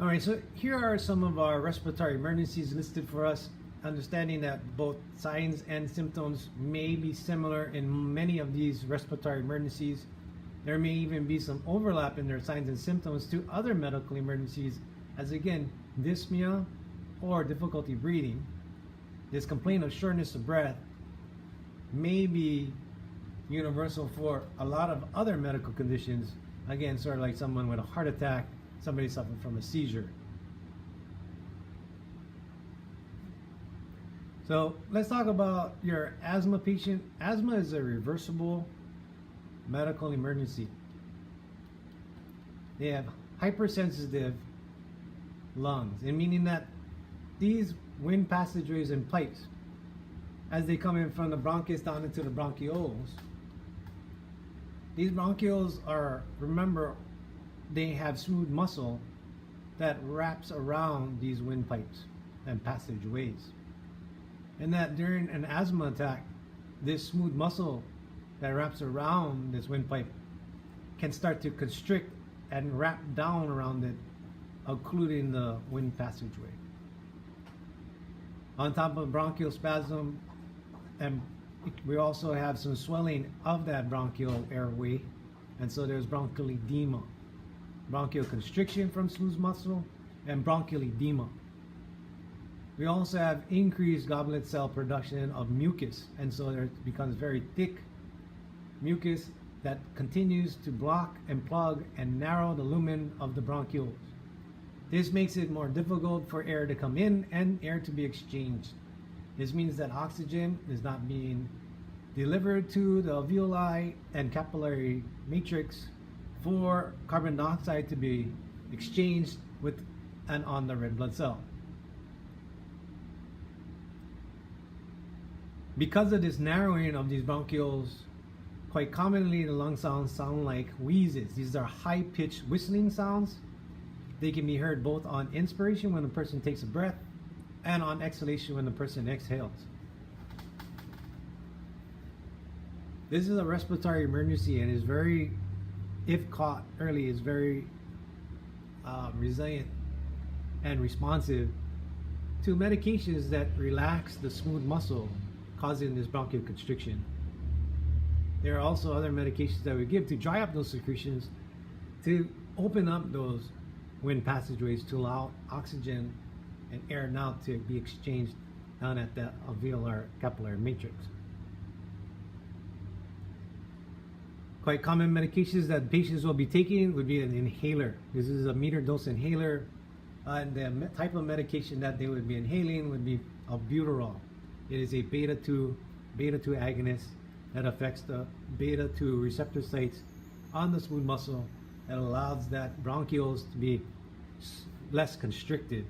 All right, so here are some of our respiratory emergencies listed for us, understanding that both signs and symptoms may be similar in many of these respiratory emergencies. There may even be some overlap in their signs and symptoms to other medical emergencies, as again, dyspnea or difficulty breathing. This complaint of shortness of breath may be universal for a lot of other medical conditions. Again, sort of like someone with a heart attack, somebody suffering from a seizure. So let's talk about your asthma patient. Asthma is a reversible medical emergency. They have hypersensitive lungs, and meaning that these wind passageways and pipes, as they come in from the bronchus down into the bronchioles, these bronchioles are, remember, they have smooth muscle that wraps around these windpipes and passageways. And that during an asthma attack, this smooth muscle that wraps around this windpipe can start to constrict and wrap down around it, occluding the wind passageway. On top of bronchial spasm, and we also have some swelling of that bronchial airway, and so there's bronchial edema, bronchial constriction from smooth muscle, and bronchial edema. We also have increased goblet cell production of mucus, and so there becomes very thick mucus that continues to block and plug and narrow the lumen of the bronchioles. This makes it more difficult for air to come in and air to be exchanged. This means that oxygen is not being delivered to the alveoli and capillary matrix for carbon dioxide to be exchanged with and on the red blood cell. Because of this narrowing of these bronchioles, quite commonly the lung sounds sound like wheezes. These are high-pitched whistling sounds. They can be heard both on inspiration when the person takes a breath and on exhalation when the person exhales. This is a respiratory emergency and is very, if caught early, is very resilient and responsive to medications that relax the smooth muscle causing this bronchial constriction. There are also other medications that we give to dry up those secretions, to open up those wind passageways to allow oxygen and air now to be exchanged down at the alveolar capillary matrix. Quite common medications that patients will be taking would be an inhaler. This is a meter dose inhaler, and the type of medication that they would be inhaling would be albuterol. It is a beta-2 agonist that affects the beta-2 receptor sites on the smooth muscle that allows that bronchioles to be less constricted.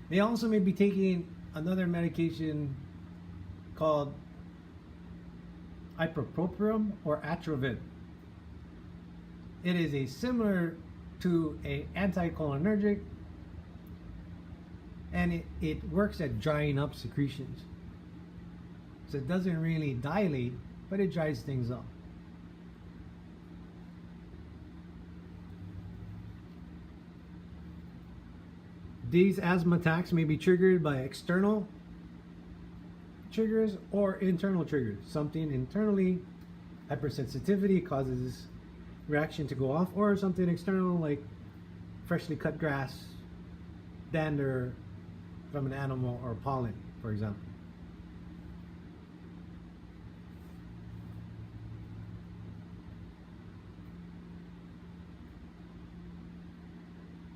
They also may be taking another medication called ipratropium or Atrovent. It is a similar to an anticholinergic, and it works at drying up secretions. So it doesn't really dilate, but it dries things up. These asthma attacks may be triggered by external triggers or internal triggers. Something internally, hypersensitivity causes reaction to go off, or something external like freshly cut grass, dander from an animal, or pollen, for example.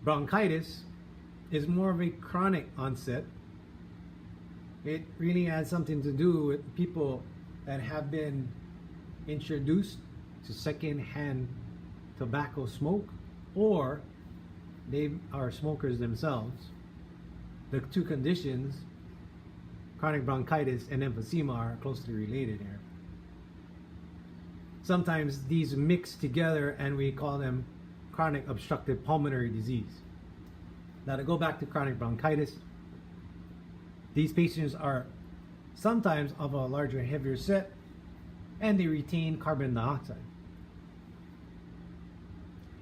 Bronchitis is more of a chronic onset. It really has something to do with people that have been introduced to second-hand tobacco smoke, or they are smokers themselves. The two conditions, chronic bronchitis and emphysema, are closely related here. Sometimes these mix together and we call them chronic obstructive pulmonary disease. Now, to go back to chronic bronchitis, these patients are sometimes of a larger, heavier set, and they retain carbon dioxide.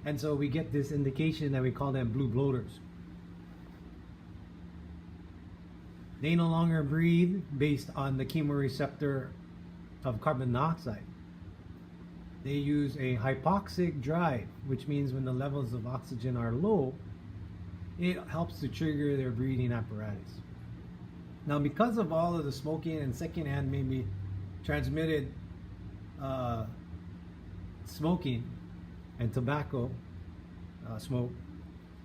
And so we get this indication that we call them blue bloaters. They no longer breathe based on the chemoreceptor of carbon dioxide. They use a hypoxic drive, which means when the levels of oxygen are low, it helps to trigger their breathing apparatus. Now, because of all of the smoking and secondhand maybe transmitted smoking and tobacco smoke,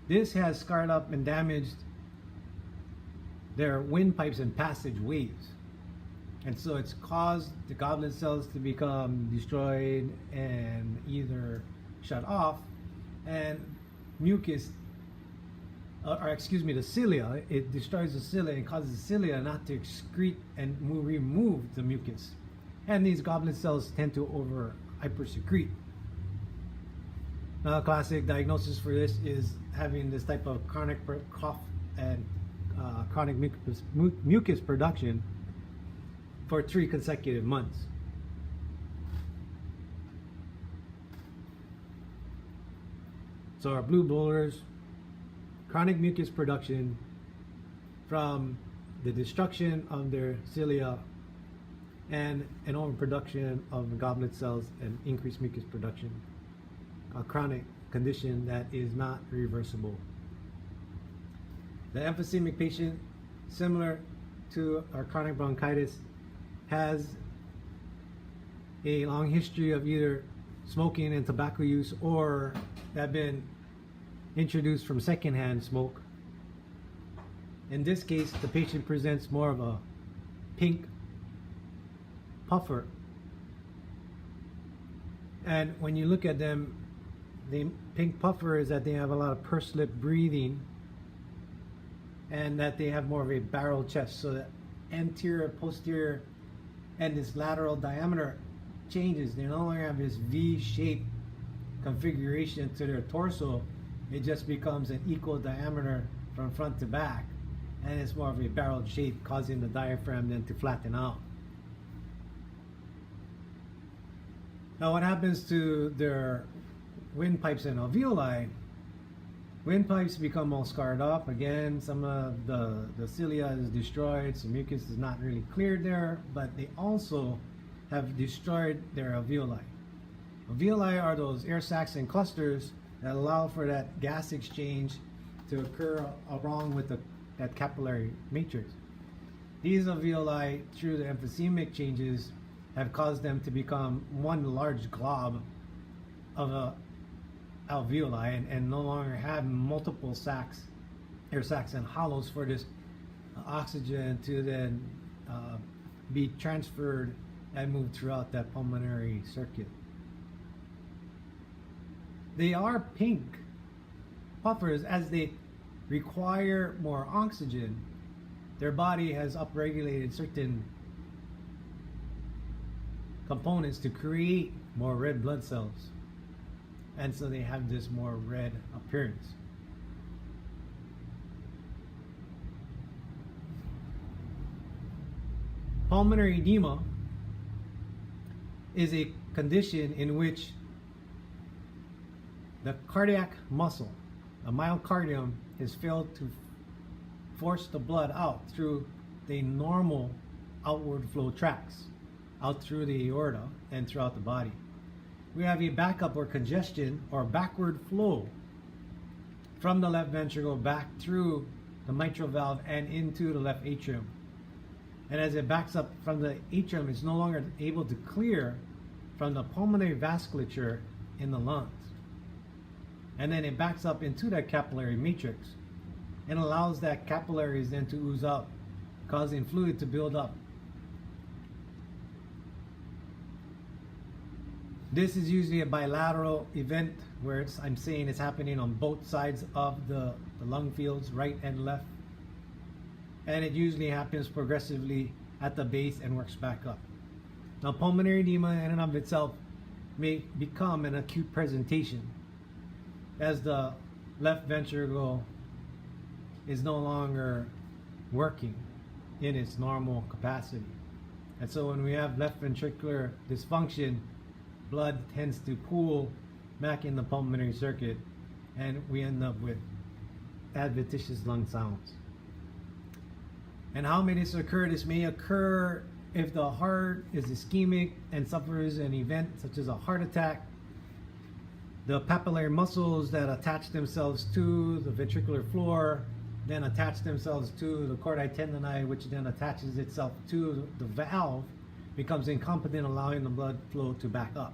this has scarred up and damaged their windpipes and passageways. And so it's caused the goblet cells to become destroyed and either shut off, and mucus, the cilia, it destroys the cilia and causes the cilia not to excrete and remove the mucus. And these goblet cells tend to hypersecrete. Now, a classic diagnosis for this is having this type of chronic cough and chronic mucus production for 3 consecutive months. So our blue bloaters, chronic mucus production from the destruction of their cilia and an overproduction of goblet cells and increased mucus production, a chronic condition that is not reversible. The emphysemic patient, similar to our chronic bronchitis, has a long history of either smoking and tobacco use or have been introduced from secondhand smoke. In this case, the patient presents more of a pink puffer. And when you look at them, the pink puffer is that they have a lot of pursed lip breathing and that they have more of a barrel chest, so that anterior, posterior, and this lateral diameter changes. They no longer have this V-shaped configuration to their torso. It just becomes an equal diameter from front to back, and it's more of a barrel shape, causing the diaphragm then to flatten out. Now, what happens to their windpipes and alveoli? Windpipes become all scarred up. Again, some of the cilia is destroyed, so mucus is not really cleared there, but they also have destroyed their alveoli. Alveoli are those air sacs and clusters that allow for that gas exchange to occur along with that capillary matrix. These alveoli, through the emphysemic changes, have caused them to become one large glob of alveoli and no longer have multiple sacs, air sacs and hollows for this oxygen to then be transferred and moved throughout that pulmonary circuit. They are pink puffers as they require more oxygen. Their body has upregulated certain components to create more red blood cells, and so they have this more red appearance. Pulmonary edema is a condition in which the cardiac muscle, the myocardium, is failed to force the blood out through the normal outward flow tracts, out through the aorta and throughout the body. We have a backup or congestion or backward flow from the left ventricle back through the mitral valve and into the left atrium. And as it backs up from the atrium, it's no longer able to clear from the pulmonary vasculature in the lungs. And then it backs up into that capillary matrix and allows that capillaries then to ooze out, causing fluid to build up. This is usually a bilateral event where I'm saying it's happening on both sides of the lung fields, right and left. And it usually happens progressively at the base and works back up. Now, pulmonary edema in and of itself may become an acute presentation as the left ventricle is no longer working in its normal capacity. And so when we have left ventricular dysfunction, blood tends to pool back in the pulmonary circuit, and we end up with adventitious lung sounds. And how may this occur? This may occur if the heart is ischemic and suffers an event such as a heart attack. The papillary muscles that attach themselves to the ventricular floor then attach themselves to the chordae tendineae, which then attaches itself to the valve, becomes incompetent, allowing the blood flow to back up.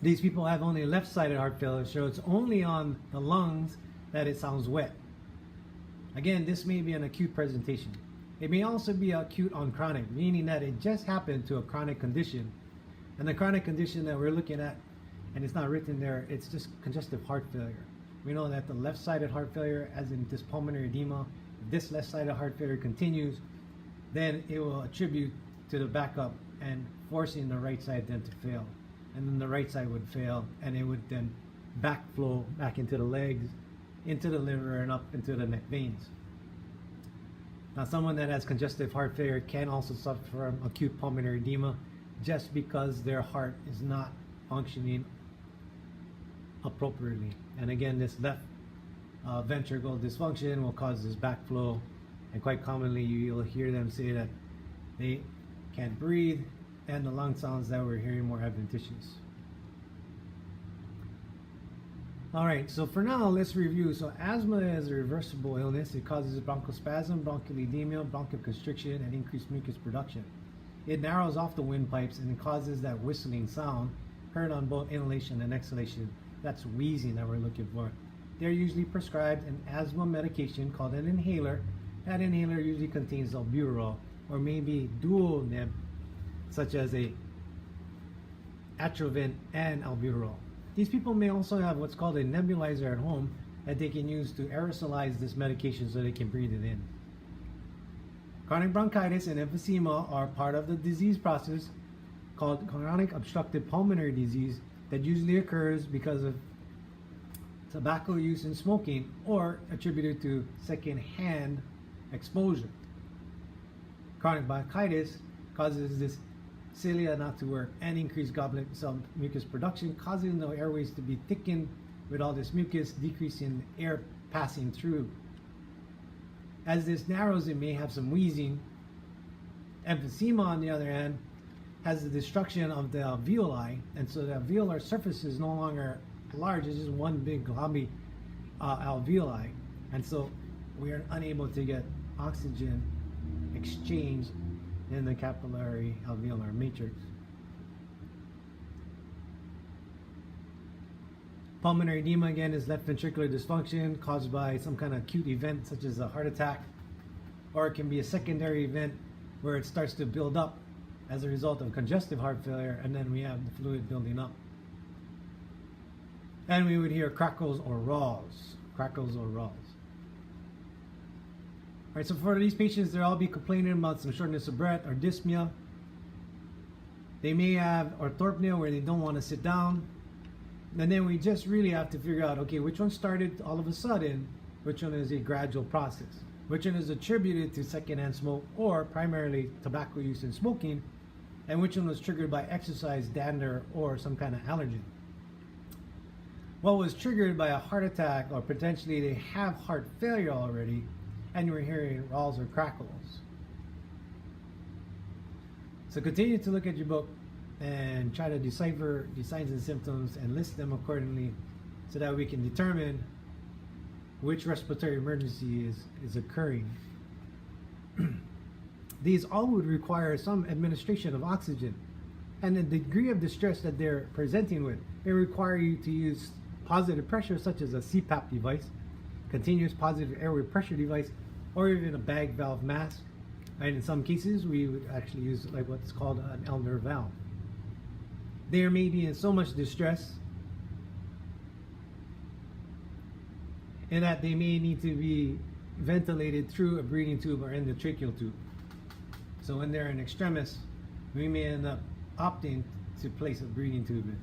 These people have only left-sided heart failure, so it's only on the lungs that it sounds wet. Again, this may be an acute presentation. It may also be acute on chronic, meaning that it just happened to a chronic condition. And the chronic condition that we're looking at, and it's not written there, it's just congestive heart failure. We know that the left-sided heart failure, as in this pulmonary edema, if this left-sided heart failure continues, then it will attribute to the backup and forcing the right side then to fail. And then the right side would fail, and it would then backflow back into the legs, into the liver, and up into the neck veins. Now, someone that has congestive heart failure can also suffer from acute pulmonary edema just because their heart is not functioning appropriately. And again, this left ventricle dysfunction will cause this backflow, and quite commonly you'll hear them say that they can't breathe, and the lung sounds that we're hearing more adventitious. All right, so for now, let's review. So asthma is a reversible illness. It causes bronchospasm, bronchial edema, bronchial constriction, and increased mucus production. It narrows off the windpipes and it causes that whistling sound heard on both inhalation and exhalation. That's wheezing that we're looking for. They're usually prescribed an asthma medication called an inhaler. That inhaler usually contains albuterol or maybe dual neb, such as a Atrovent and albuterol. These people may also have what's called a nebulizer at home that they can use to aerosolize this medication so they can breathe it in. Chronic bronchitis and emphysema are part of the disease process called chronic obstructive pulmonary disease that usually occurs because of tobacco use and smoking or attributed to second-hand exposure. Chronic bronchitis causes this cilia not to work and increased goblet cell mucus production, causing the airways to be thickened with all this mucus, decreasing air passing through. As this narrows, it may have some wheezing. Emphysema, on the other hand, has the destruction of the alveoli, and so the alveolar surface is no longer large, it's just one big globby alveoli, and so we are unable to get oxygen exchange in the capillary alveolar matrix. Pulmonary edema, again, is left ventricular dysfunction caused by some kind of acute event such as a heart attack, or it can be a secondary event where it starts to build up as a result of congestive heart failure, and then we have the fluid building up. And we would hear crackles or raws. Crackles or raws. All right, so for these patients, they'll all be complaining about some shortness of breath or dyspnea. They may have orthopnea where they don't want to sit down. And then we just really have to figure out, okay, which one started all of a sudden, which one is a gradual process, which one is attributed to secondhand smoke or primarily tobacco use and smoking, and which one was triggered by exercise, dander, or some kind of allergen. What was triggered by a heart attack, or potentially they have heart failure already, and you were hearing raws or crackles. So continue to look at your book and try to decipher the signs and symptoms and list them accordingly so that we can determine which respiratory emergency is occurring. These all would require some administration of oxygen, and the degree of distress that they're presenting with may require you to use positive pressure such as a CPAP device, continuous positive airway pressure device, or even a bag valve mask. And in some cases we would actually use like what's called an Elner valve. They may be in so much distress in that they may need to be ventilated through a breathing tube or endotracheal tube. So when they're in extremis, we may end up opting to place a breathing tube in.